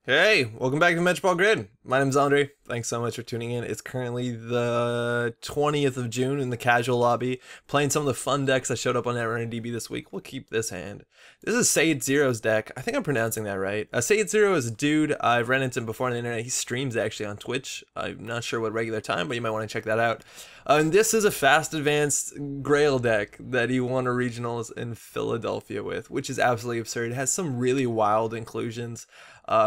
Hey, welcome back to Metropole Grid. My name's Andre. Thanks so much for tuning in. It's currently the 20th of June in the casual lobby, playing some of the fun decks that showed up on Netrunner DB this week. We'll keep this hand. This is saetzero's deck. I think I'm pronouncing that right. saetzero is a dude I've ran into him before on the internet. He streams actually on Twitch. I'm not sure what regular time, but you might want to check that out. And this is a fast advanced Grail deck that he won a regionals in Philadelphia with, which is absolutely absurd. It has some really wild inclusions.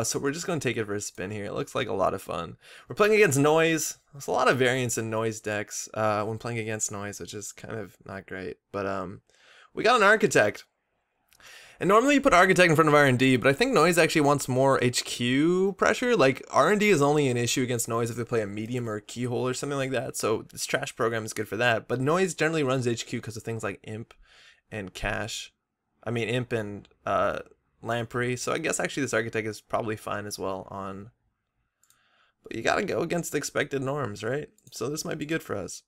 So we're just going to take it for a spin here. It looks like a lot of fun. We're playing against Noise. There's a lot of variance in Noise decks when playing against Noise, which is kind of not great. But we got an Architect. And normally you put Architect in front of R&D, but I think Noise actually wants more HQ pressure. Like, R&D is only an issue against Noise if they play a medium or a keyhole or something like that. So this trash program is good for that. But Noise generally runs HQ because of things like Imp and Cash. I mean, Imp and Lamprey, so I guess actually this Architect is probably fine as well on, but you gotta go against the expected norms, right? So this might be good for us.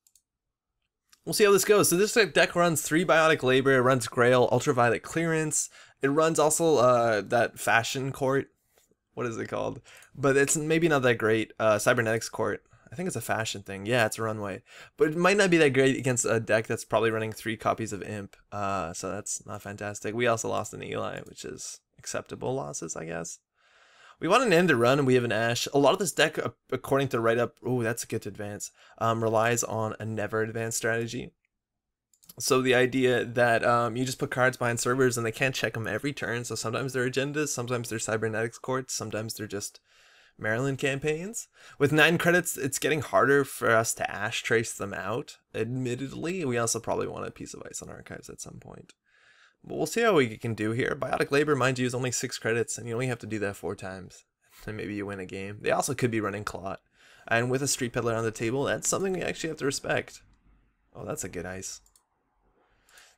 We'll see how this goes. So this deck runs 3 Biotic Labor, it runs Grail, Ultraviolet Clearance, it runs also that Fashion Court, what is it called? But it's maybe not that great, Cybernetics Court. I think it's a fashion thing. Yeah, it's a runway. But it might not be that great against a deck that's probably running 3 copies of Imp. So that's not fantastic. We also lost an Eli, which is acceptable losses, I guess. We want an end to run, and we have an Ash. A lot of this deck, according to write-up, oh, that's a good advance, relies on a never advance strategy. So the idea that you just put cards behind servers and they can't check them every turn. So sometimes they're agendas, sometimes they're Cybernetics Courts, sometimes they're just Maryland campaigns. With 9 credits, it's getting harder for us to Ash trace them out. Admittedly, we also probably want a piece of ice on archives at some point. But we'll see how we can do here. Biotic Labor, mind you, is only 6 credits, and you only have to do that 4 times. And maybe you win a game. They also could be running Clot. And with a Street Peddler on the table, that's something we actually have to respect. Oh, that's a good ice.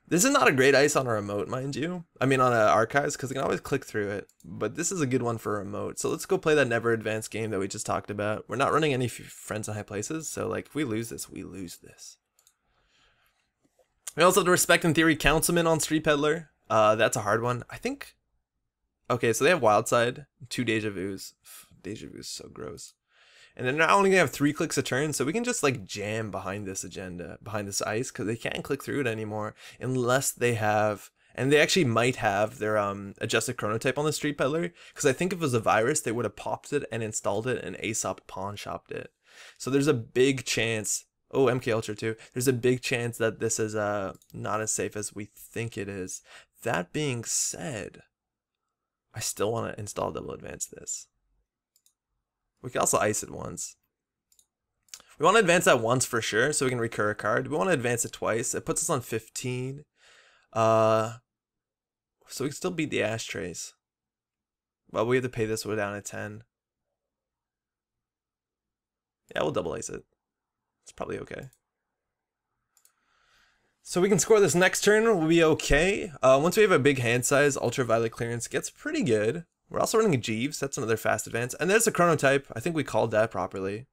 This is not a great ice on a remote, mind you. I mean on archives, because you can always click through it. But this is a good one for a remote. So let's go play that never advanced game that we just talked about. We're not running any friends in high places, so like if we lose this, we lose this. We also have to respect, in theory, Councilman on Street Peddler. That's a hard one. I think... Okay, so they have Wildside, 2 Deja Vus. Deja Vu is so gross. And then they're only going to have 3 clicks a turn, so we can just like jam behind this agenda, behind this ice, because they can't click through it anymore unless they have, and they actually might have their adjusted chronotype on the Street Peddler, because I think if it was a virus, they would have popped it and installed it and ASOP pawn shopped it. So there's a big chance, oh, MK Ultra too, there's a big chance that this is not as safe as we think it is. That being said, I still want to install double advance this. We can also ice it once. We want to advance that once for sure, so we can recur a card. We want to advance it twice. It puts us on 15. So we can still beat the ashtrays. Well, we have to pay this one down at 10. Yeah, we'll double ice it. It's probably okay. So we can score this next turn, we'll be okay. Once we have a big hand size, Ultraviolet Clearance gets pretty good. We're also running a Jeeves, that's another fast advance. And there's a chronotype, I think we called that properly.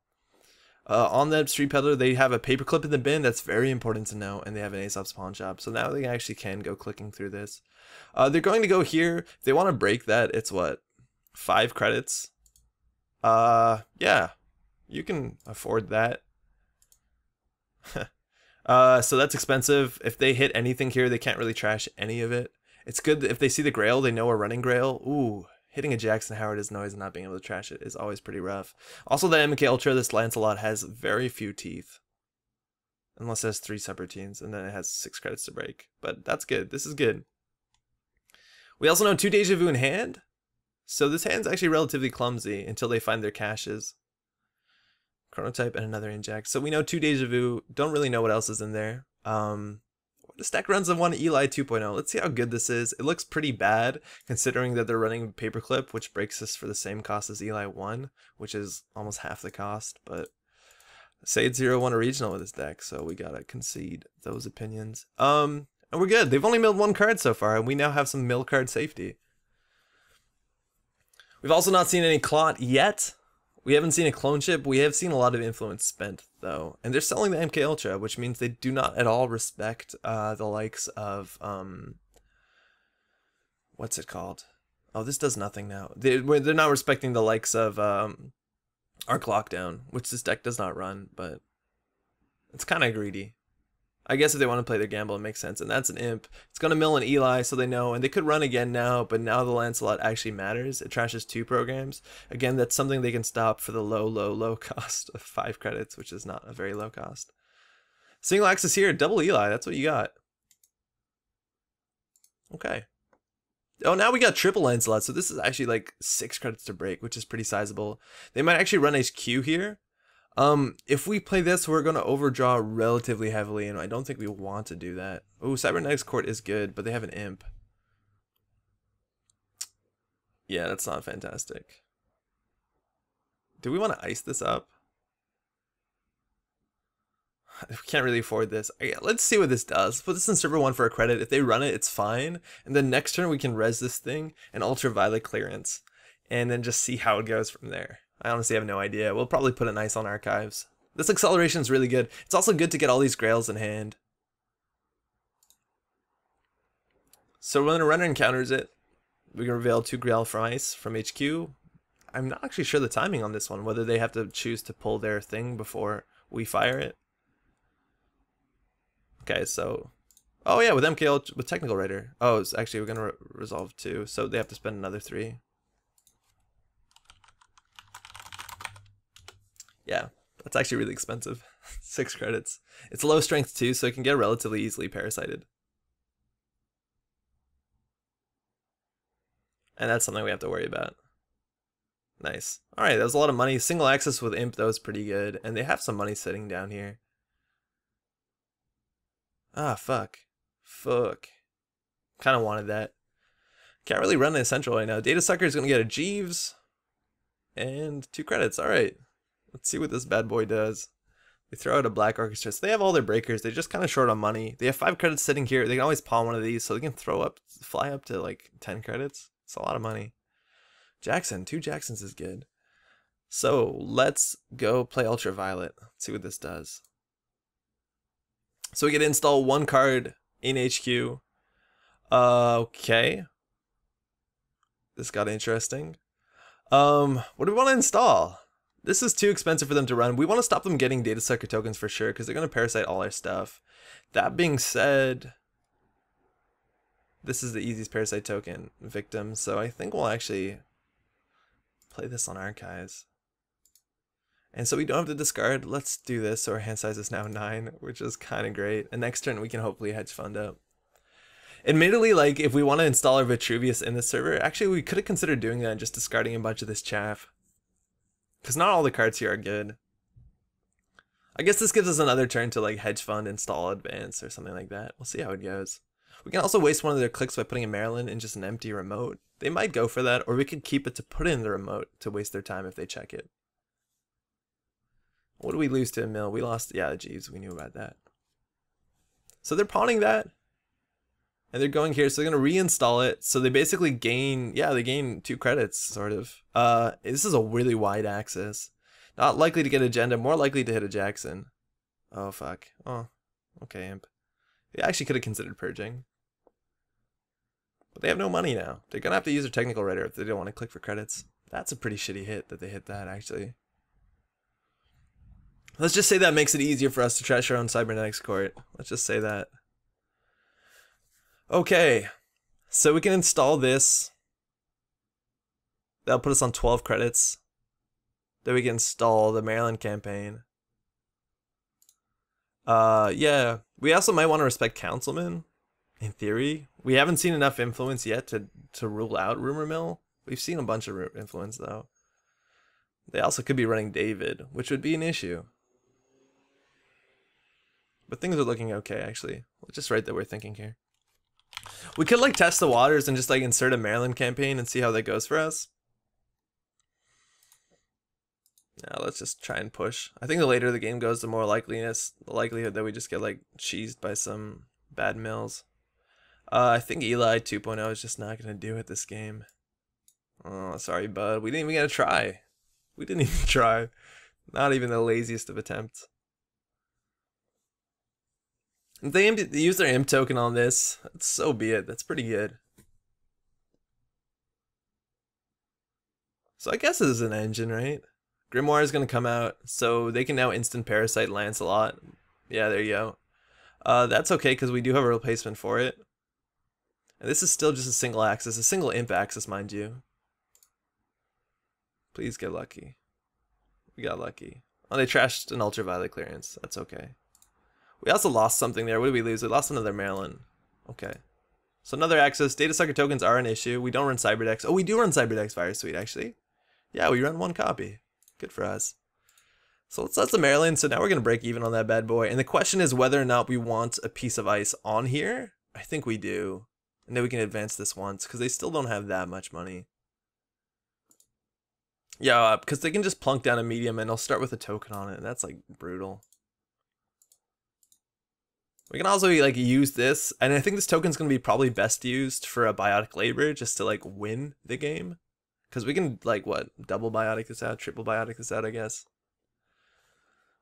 On that Street Peddler, they have a paperclip in the bin, that's very important to know, and they have an Aesop's Pawn Shop. So now they actually can go clicking through this. They're going to go here. If they want to break that, it's what? 5 credits? Yeah, you can afford that. So that's expensive. If they hit anything here, they can't really trash any of it. It's good that if they see the Grail, they know we're running Grail. Ooh. Hitting a Jackson Howard as Noise and not being able to trash it is always pretty rough. Also, the MK Ultra, this Lancelot, has very few teeth. Unless it has 3 subroutines, and then it has 6 credits to break. But that's good. This is good. We also know 2 Deja Vu in hand. So this hand's actually relatively clumsy until they find their caches. Chronotype and another inject. So we know 2 Deja Vu. Don't really know what else is in there. This deck runs on 1 Eli 2.0. Let's see how good this is. It looks pretty bad considering that they're running Paperclip, which breaks us for the same cost as Eli 1, which is almost half the cost. But saetzero won a regional with this deck, so we gotta concede those opinions. And we're good. They've only milled 1 card so far, and we now have some mill card safety. We've also not seen any Clot yet. We haven't seen a clone ship. We have seen a lot of influence spent, though. And they're selling the MK Ultra, which means they do not at all respect the likes of, what's it called? Oh, this does nothing now. They're not respecting the likes of Arc Lockdown, which this deck does not run, but it's kind of greedy. I guess if they want to play their gamble, it makes sense. And that's an imp. It's going to mill an Eli, so they know. And they could run again now, but now the Lancelot actually matters. It trashes 2 programs. Again, that's something they can stop for the low cost of 5 credits, which is not a very low cost. Single axis here, double Eli. That's what you got. Okay. Oh, now we got triple Lancelot. So this is actually like 6 credits to break, which is pretty sizable. They might actually run HQ here. If we play this, we're going to overdraw relatively heavily, and I don't think we want to do that. Oh, Cybernetics Court is good, but they have an imp. Yeah, that's not fantastic. Do we want to ice this up? We can't really afford this. Let's see what this does. Let's put this in server 1 for a credit. If they run it, it's fine. And then next turn we can res this thing and ultraviolet clearance. And then just see how it goes from there. I honestly have no idea. We'll probably put it nice on archives. This acceleration is really good. It's also good to get all these grails in hand. So when the runner encounters it, we can reveal 2 grail from ice from HQ. I'm not actually sure the timing on this one, whether they have to choose to pull their thing before we fire it. Okay, so... Oh yeah, with MKL, with Technical Writer. Oh, it's actually, we're going to resolve 2, so they have to spend another 3. Yeah, that's actually really expensive. 6 credits. It's low strength too, so it can get relatively easily parasited. And that's something we have to worry about. Nice. Alright, that was a lot of money. Single access with Imp, though, is pretty good. And they have some money sitting down here. Ah, fuck. Fuck. Kind of wanted that. Can't really run an Essential right now. Data Sucker is going to get a Jeeves. And 2 credits. Alright. Let's see what this bad boy does. They throw out a Black Orchestra. So they have all their breakers. They're just kind of short on money. They have 5 credits sitting here. They can always pawn one of these, so they can fly up to like 10 credits. It's a lot of money. Jackson. 2 Jacksons is good. So let's go play Ultraviolet. Let's see what this does. So we get to install 1 card in HQ. Okay. This got interesting. What do we want to install? This is too expensive for them to run. We want to stop them getting Data Sucker tokens for sure, because they're going to parasite all our stuff. That being said, this is the easiest parasite token victim, so I think we'll actually play this on archives. And so we don't have to discard. Let's do this. So our hand size is now 9, which is kind of great. And next turn we can hopefully hedge fund up. Admittedly, like if we want to install our Vitruvius in this server, actually we could have considered doing that and just discarding a bunch of this chaff. Because not all the cards here are good. I guess this gives us another turn to like hedge fund, install advance, or something like that. We'll see how it goes. We can also waste one of their clicks by putting a Maryland in just an empty remote. They might go for that, or we could keep it to put in the remote to waste their time if they check it. What do we lose to a mill? We lost, yeah, Jeeves, we knew about that. So they're pawning that. And they're going here, so they're going to reinstall it. So they basically gain, yeah, they gain 2 credits, sort of. This is a really wide axis. Not likely to get agenda, more likely to hit a Jackson. Oh, fuck. Oh, okay, Imp. They actually could have considered purging. But they have no money now. They're going to have to use their Technical Writer if they don't want to click for credits. That's a pretty shitty hit that they hit that, actually. Let's just say that makes it easier for us to trash our own Cybernetics Court. Let's just say that. Okay, so we can install this. That'll put us on 12 credits. Then we can install the Maryland campaign. Yeah, we also might want to respect Councilman, in theory. We haven't seen enough influence yet to rule out Rumor Mill. We've seen a bunch of influence, though. They also could be running David, which would be an issue. But things are looking okay, actually. Let's just write that we're thinking here. We could like test the waters and just like insert a Maryland campaign and see how that goes for us. Now let's just try and push. I think the later the game goes, the more likelihood that we just get like cheesed by some bad mills. I think Eli 2.0 is just not gonna do it this game. Oh, sorry, bud. We didn't even get a try. We didn't even try. Not even the laziest of attempts. If they use their imp token on this, so be it. That's pretty good. So I guess this is an engine, right? Grimoire is going to come out, so they can now instant Parasite Lancelot. Yeah, there you go. That's okay, because we do have a replacement for it. And this is still just a single axis, a single imp axis, mind you. Please get lucky. We got lucky. Oh, they trashed an ultraviolet clearance. That's okay. We also lost something there. What did we lose? We lost another Maryland. Okay. So another axis. Data sucker tokens are an issue. We don't run Cyberdex. Oh, we do run Cyberdex Virus Suite, actually. Yeah, we run one copy. Good for us. So let's set the Maryland. So now we're going to break even on that bad boy. And the question is whether or not we want a piece of ice on here. I think we do. And then we can advance this once, because they still don't have that much money. Yeah, because they can just plunk down a medium and they'll start with a token on it. And that's like brutal. We can also like use this, and I think this token's going to be probably best used for a biotic labor just to like win the game. Because we can like what, double biotic this out, triple biotic this out, I guess.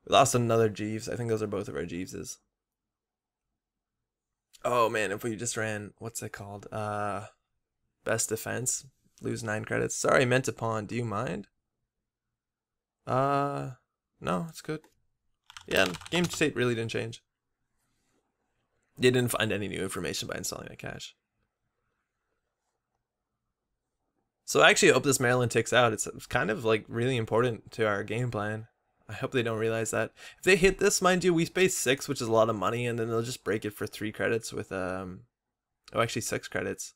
We lost another Jeeves. I think those are both of our Jeeveses. Oh man, if we just ran, what's it called? Best defense. Lose 9 credits. Sorry, I meant to pawn. Do you mind? No, it's good. Yeah, game state really didn't change. They didn't find any new information by installing that cache. So I actually hope this Maryland ticks out. It's kind of like really important to our game plan. I hope they don't realize that. If they hit this, mind you, we pay 6, which is a lot of money, and then they'll just break it for 3 credits with oh, actually 6 credits.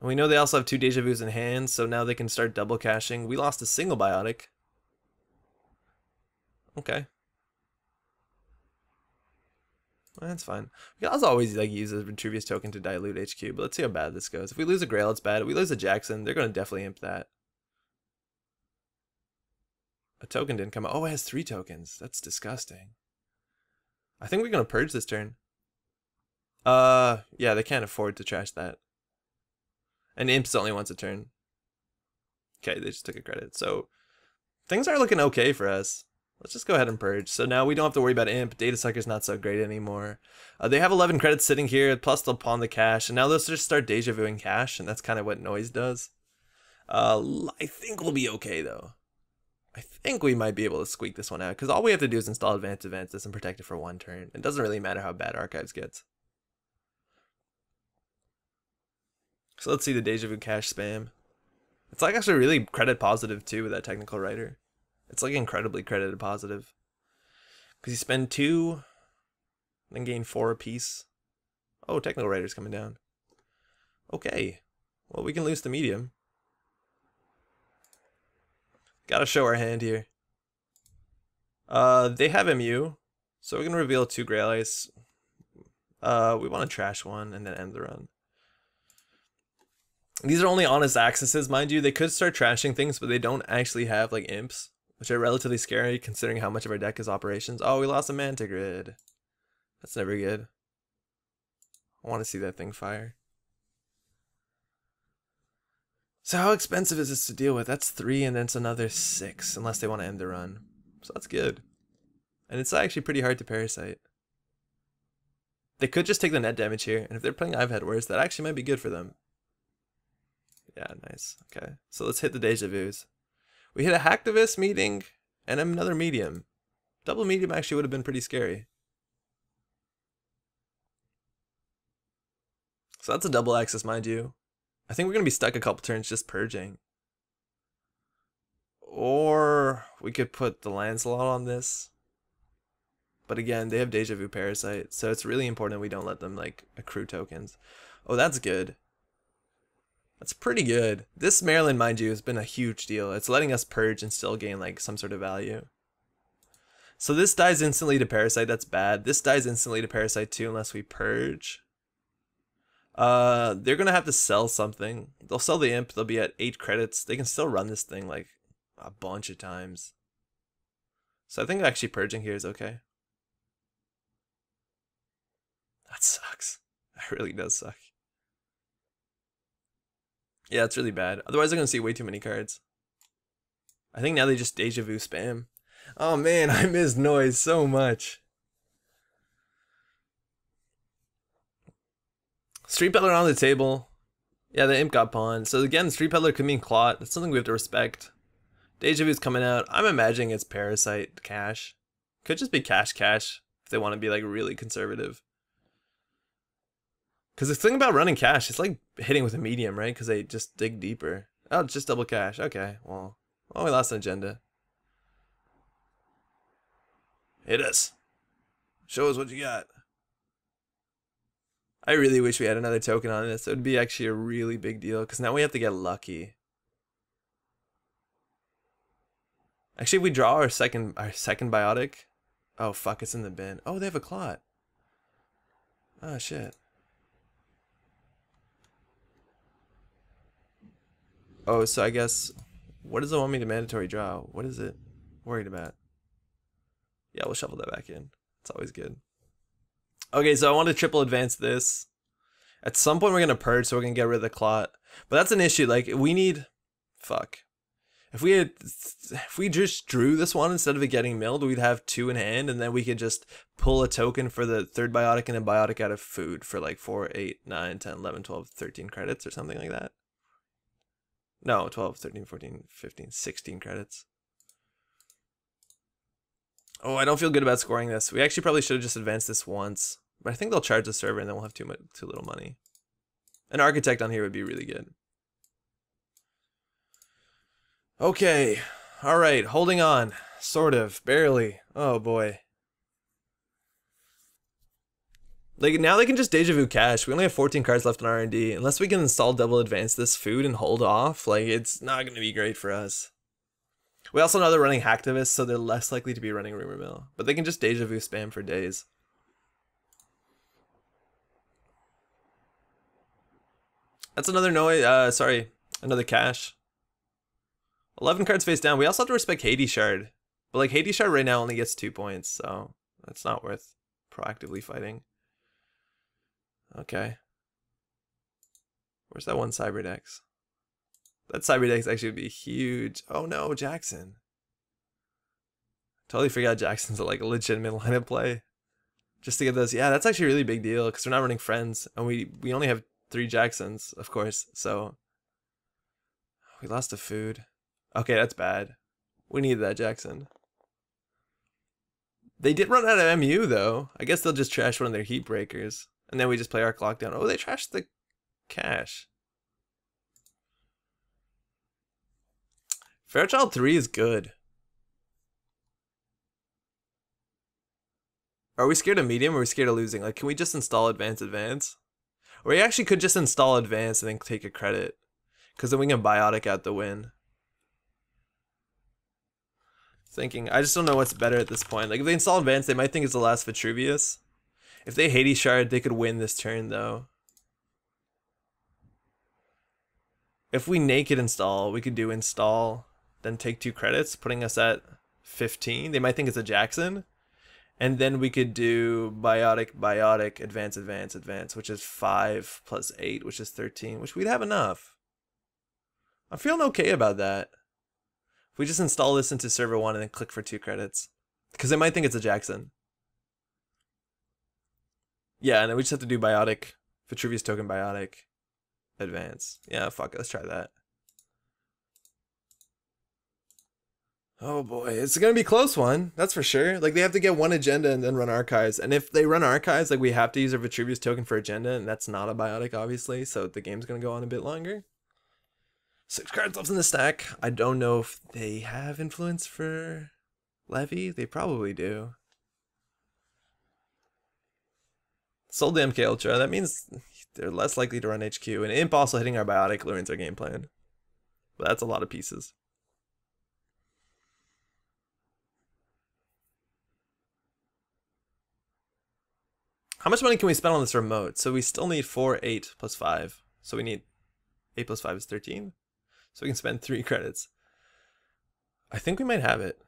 And we know they also have 2 Deja Vus in hand, so now they can start double caching. We lost a single biotic. Okay. That's fine. We can also always like use a Vitruvius token to dilute HQ, but let's see how bad this goes. If we lose a Grail, it's bad. If we lose a Jackson, they're going to definitely imp that. A token didn't come out. Oh, it has 3 tokens. That's disgusting. I think we're going to purge this turn. Yeah, they can't afford to trash that. And imps only once a turn. Okay, they just took a credit. So things are looking okay for us. Let's just go ahead and purge. So now we don't have to worry about imp. Data sucker's not so great anymore. They have 11 credits sitting here, plus they'll pawn the cash, and now they'll just start deja vuing cash, and that's kind of what noise does. I think we'll be okay though. I think we might be able to squeak this one out, because all we have to do is install advance this and protect it for 1 turn. It doesn't really matter how bad archives gets. So let's see the deja vu cache spam. It's like actually really credit positive too with that technical writer. It's like incredibly credited positive. Because you spend 2, then gain 4 apiece. Oh, technical writer's coming down. Okay. Well, we can lose the medium. Gotta show our hand here. They have MU. So we're gonna reveal 2 Grail Ice. We want to trash 1 and then end the run. These are only honest accesses, mind you. They could start trashing things, but they don't actually have like imps, which are relatively scary considering how much of our deck is operations. Oh, we lost a Manta Grid. That's never good. I want to see that thing fire. So how expensive is this to deal with? That's 3 and then it's another 6 unless they want to end the run. So that's good. And it's actually pretty hard to parasite. They could just take the net damage here, and if they're playing I've had worse, that actually might be good for them. Yeah, nice. Okay, so let's hit the Deja Vus. We hit a Hacktivist meeting and another medium. Double medium actually would have been pretty scary. So that's a double axis, mind you. I think we're going to be stuck a couple turns just purging. Or we could put the Lancelot on this. But again, they have Deja Vu Parasite, so it's really important we don't let them like accrue tokens. Oh, that's good. That's pretty good. This Maryland, mind you, has been a huge deal. It's letting us purge and still gain like some sort of value. So this dies instantly to Parasite. That's bad. This dies instantly to Parasite too unless we purge. They're going to have to sell something. They'll sell the imp. They'll be at 8 credits. They can still run this thing like a bunch of times. So I think actually purging here is okay. That sucks. That really does suck. Yeah, it's really bad. Otherwise, they're going to see way too many cards. I think now they just Deja Vu spam. Oh man, I miss noise so much. Street Peddler on the table. Yeah, the imp got pawned. So again, Street Peddler could mean Clot. That's something we have to respect. Deja Vu's coming out. I'm imagining it's Parasite Cash. Could just be Cash if they want to be like really conservative. Because the thing about running Cash, it's like hitting with a medium, right? Because they just dig deeper. Oh, it's just double Cash. Okay, well, we lost an agenda. Hit us. Show us what you got. I really wish we had another token on this. It would be actually a really big deal because now we have to get lucky. Actually, if we draw our second biotic. Oh fuck, it's in the bin. Oh, they have a Clot. Oh shit. Oh, so I guess what does it want me to mandatory draw? What is it worried about? Yeah, we'll shuffle that back in. It's always good. Okay, so I want to triple advance this. At some point we're gonna purge, so we're gonna get rid of the Clot. But that's an issue. Like we need, fuck. If we just drew this one instead of it getting milled, we'd have 2 in hand, and then we could just pull a token for the third biotic and a biotic out of food for like 4, 8, 9, 10, 11, 12, 13 credits or something like that. No, 12, 13, 14, 15, 16 credits. Oh, I don't feel good about scoring this. We actually probably should have just advanced this once. But I think they'll charge the server and then we'll have too little money. An architect on here would be really good. Okay. Alright, holding on. Sort of. Barely. Oh boy. Like now they can just Deja Vu Cash. We only have 14 cards left in R&D. Unless we can install double advance this food and hold off, like it's not going to be great for us. We also know they're running Hacktivists, so they're less likely to be running Rumor Mill. But they can just Deja Vu spam for days. That's another noise. Sorry, another Cash. 11 cards face down. We also have to respect Hades Shard. But like Hades Shard right now only gets 2 points, so that's not worth proactively fighting. Okay. Where's that one Cyberdex? That Cyberdex actually would be huge. Oh no, Jackson. Totally forgot Jackson's like a legitimate lineup play. Just to get those. Yeah, that's actually a really big deal because we're not running friends. And we only have 3 Jacksons, of course. So we lost a food. Okay, that's bad. We need that Jackson. They did run out of MU though. I guess they'll just trash one of their heat breakers. And then we just play our clock down. Oh, they trashed the Cash. Fairchild 3 is good. Are we scared of medium or are we scared of losing? Like, can we just install advance? Or we actually could just install advance and then take a credit. Because then we can biotic out the win. Thinking, I just don't know what's better at this point. Like, if they install advance, they might think it's the last Vitruvius. If they Hades Shard, they could win this turn, though. If we naked install, we could do install, then take 2 credits, putting us at 15. They might think it's a Jackson. And then we could do biotic, advance, which is 5 plus 8, which is 13, which we'd have enough. I'm feeling okay about that. If we just install this into server 1 and then click for 2 credits. Because they might think it's a Jackson. Yeah, and then we just have to do biotic, Vitruvius token biotic, advance. Yeah, fuck it, let's try that. Oh boy, it's gonna be a close one, that's for sure. Like, they have to get 1 agenda and then run archives. And if they run archives, like, we have to use our Vitruvius token for agenda, and that's not a biotic, obviously, so the game's gonna go on a bit longer. 6 cards left in the stack. I don't know if they have influence for Levy. They probably do. Sold the MK Ultra. That means they're less likely to run HQ. And Imp also hitting our biotic ruins our game plan. But that's a lot of pieces. How much money can we spend on this remote? So we still need 4, 8 plus 5. So we need 8 plus 5 is 13. So we can spend 3 credits. I think we might have it.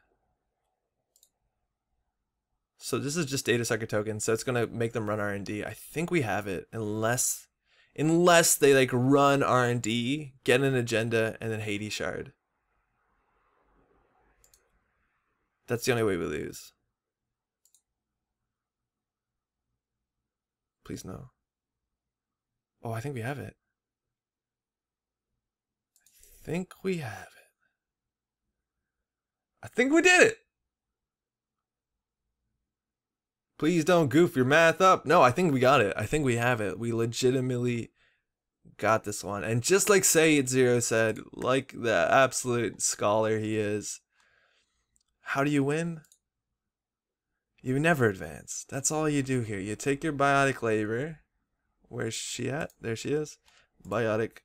So this is just data sucker token, so it's gonna make them run R&D. I think we have it, unless they like run R&D, get an agenda, and then Hades Shard. That's the only way we lose. Please no. Oh, I think we have it. think we have it. I think we did it. Please don't goof your math up. No, I think we got it. I think we have it. We legitimately got this one. And just like saetzero said, like the absolute scholar he is, how do you win? You never advance. That's all you do here. You take your biotic labor. Where's she at? There she is. Biotic.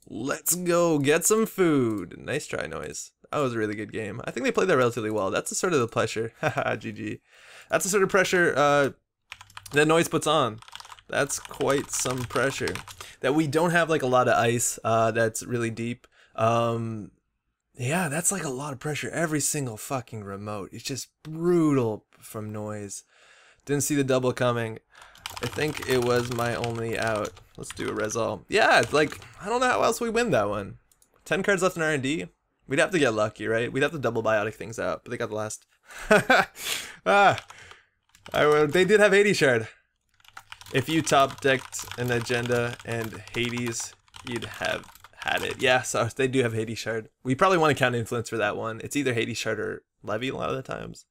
Let's go get some food. Nice try, Noise. That was a really good game. I think they played that relatively well. That's the sort of the pressure. Haha, GG. That's the sort of pressure that Noise puts on. That's quite some pressure. That we don't have like a lot of ice that's really deep. Yeah, that's like a lot of pressure. Every single fucking remote. It's just brutal from Noise. Didn't see the double coming. I think it was my only out. Let's do a result. Yeah, it's like, I don't know how else we win that one. 10 cards left in R&D. We'd have to get lucky, right? We'd have to double biotic things out, but they got the last. They did have Hades Shard. If you top decked an agenda and Hades, you'd have had it. Yeah, so they do have Hades Shard. We probably want to count influence for that one. It's either Hades Shard or Levy a lot of the times.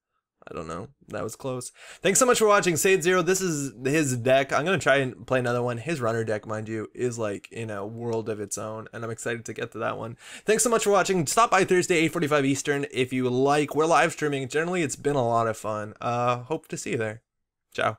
I don't know. That was close. Thanks so much for watching. saetzero, this is his deck. I'm going to try and play another one. His runner deck, mind you, is like in a world of its own, and I'm excited to get to that one. Thanks so much for watching. Stop by Thursday, 8:45 Eastern if you like. We're live streaming. Generally, it's been a lot of fun. Hope to see you there. Ciao.